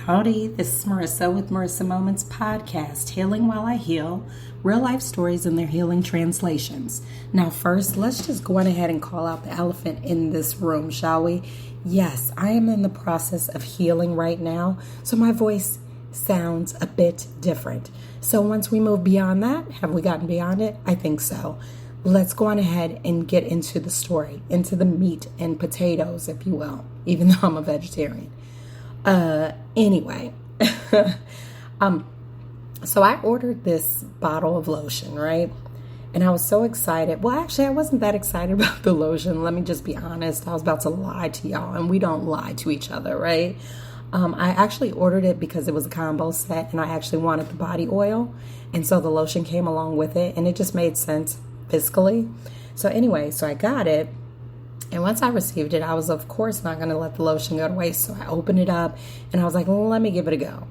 Howdy, this is Marisa with Marisa Moments podcast, Healing While I Heal, real life stories and their healing translations. Now first, let's just go on ahead and call out the elephant in this room, shall we? Yes, I am in the process of healing right now, so my voice sounds a bit different. So once we move beyond that, have we gotten beyond it? I think so. Let's go on ahead and get into the story, into the meat and potatoes, if you will, even though I'm a vegetarian. Anyway, so I ordered this bottle of lotion, right? And I was so excited. Well, actually, I wasn't that excited about the lotion. Let me just be honest. I was about to lie to y'all, and we don't lie to each other, right? I actually ordered it because it was a combo set, and I actually wanted the body oil. And so the lotion came along with it, and it just made sense fiscally. So anyway, so I got it. And once I received it, I was, of course, not going to let the lotion go to waste. So I opened it up and I was like, let me give it a go.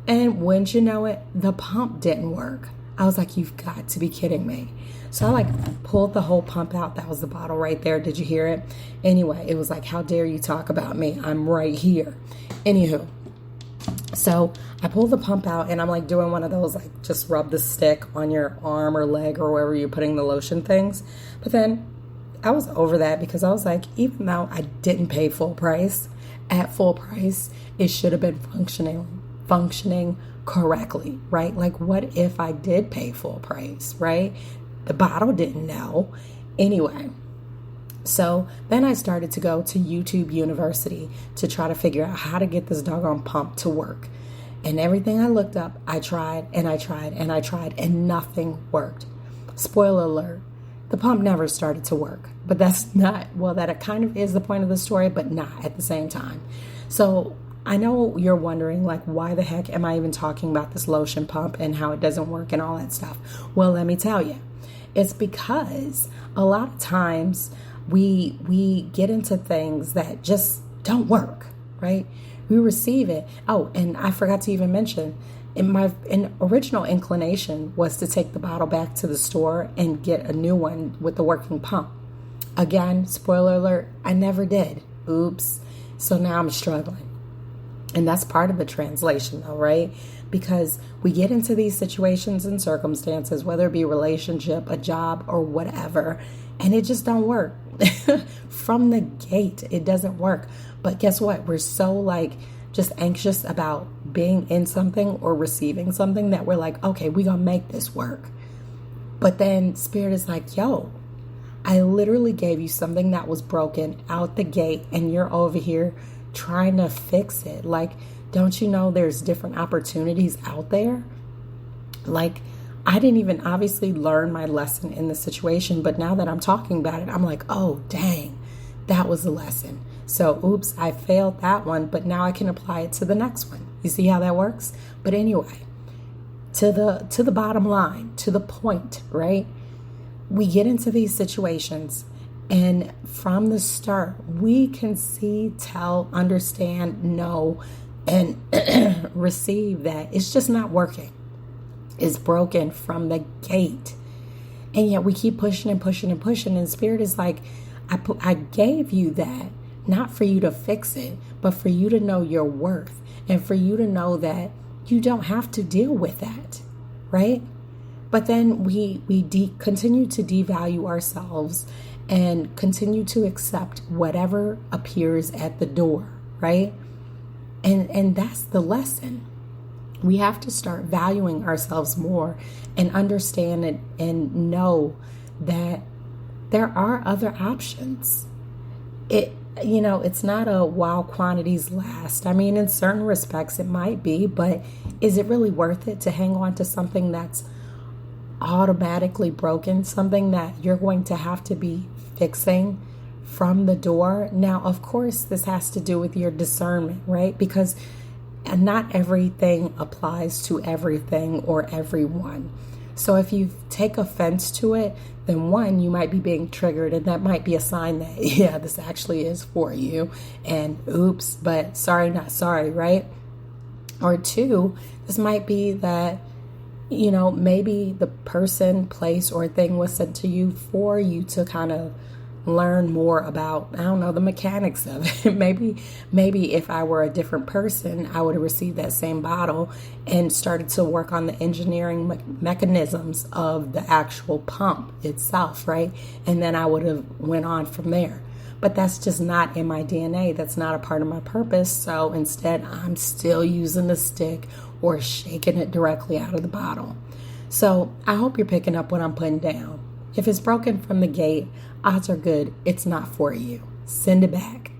And wouldn't you know it, the pump didn't work. I was like, you've got to be kidding me. So I pulled the whole pump out. That was the bottle right there. Did you hear it? Anyway, it was like, how dare you talk about me? I'm right here. Anywho, so I pulled the pump out and I'm like doing one of those, like just rub the stick on your arm or leg or wherever you're putting the lotion things. But then I was over that because I was like, even though I didn't pay full price, at full price, it should have been functioning correctly, right? Like, what if I did pay full price, right? The bottle didn't know. Anyway, so then I started to go to YouTube University to try to figure out how to get this doggone pump to work. And everything I looked up, I tried and I tried and I tried and nothing worked. Spoiler alert. The pump never started to work, but that's not, well, that it kind of is the point of the story, but not at the same time. So I know you're wondering, like, why the heck am I even talking about this lotion pump and how it doesn't work and all that stuff? Well, let me tell you, it's because a lot of times we get into things that just don't work, right? We receive it. Oh, and I forgot to even mention, my original inclination was to take the bottle back to the store and get a new one with the working pump. Again, spoiler alert, I never did. Oops. So now I'm struggling. And that's part of the translation though, right? Because we get into these situations and circumstances, whether it be a relationship, a job, or whatever, and it just don't work. From the gate, it doesn't work. But guess what? We're so just anxious about being in something or receiving something that we're like, okay, we're going to make this work. But then Spirit is like, yo, I literally gave you something that was broken out the gate and you're over here trying to fix it. Like, don't you know there's different opportunities out there? Like, I didn't even obviously learn my lesson in the situation, but now that I'm talking about it, I'm like, oh, dang, that was a lesson. So, oops, I failed that one, but now I can apply it to the next one. You see how that works? But anyway, to the bottom line, to the point, right? We get into these situations, and from the start, we can see, tell, understand, know, and receive that it's just not working. It's broken from the gate. And yet we keep pushing and pushing and pushing, and Spirit is like, I gave you that. Not for you to fix it, but for you to know your worth and for you to know that you don't have to deal with that, right? But then we continue to devalue ourselves and continue to accept whatever appears at the door, right? And that's the lesson. We have to start valuing ourselves more and understand it and know that there are other options. It's not a while quantities last. I mean, in certain respects it might be, but is it really worth it to hang on to something that's automatically broken, something that you're going to have to be fixing from the door? Now, of course, this has to do with your discernment, right? Because not everything applies to everything or everyone. So if you take offense to it, then one, you might be being triggered, and that might be a sign that, yeah, this actually is for you. And oops, but sorry, not sorry, right? Or two, this might be that, maybe the person, place, or thing was sent to you for you to kind of learn more about, I don't know, the mechanics of it. Maybe if I were a different person, I would have received that same bottle and started to work on the engineering mechanisms of the actual pump itself, right? And then I would have went on from there. But that's just not in my DNA. That's not a part of my purpose. So instead, I'm still using the stick or shaking it directly out of the bottle. So I hope you're picking up what I'm putting down. If it's broken from the gate, odds are good it's not for you. Send it back.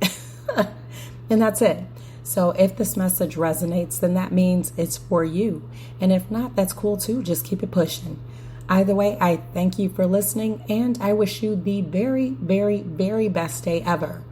And that's it. So if this message resonates, then that means it's for you. And if not, that's cool too. Just keep it pushing. Either way, I thank you for listening, and I wish you the very, very, very best day ever.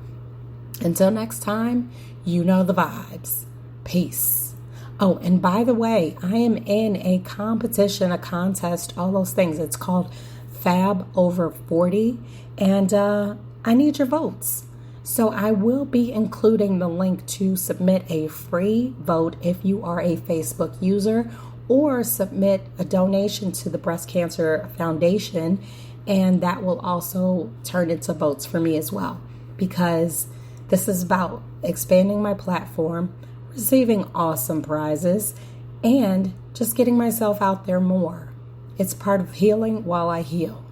Until next time, you know the vibes. Peace. Oh, and by the way, I am in a competition, a contest, all those things. It's called Fab Over 40, and I need your votes. So I will be including the link to submit a free vote if you are a Facebook user, or submit a donation to the Breast Cancer Foundation, and that will also turn into votes for me as well, because this is about expanding my platform, receiving awesome prizes, and just getting myself out there more. It's part of healing while I heal.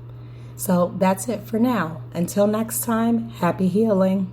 So that's it for now. Until next time, happy healing.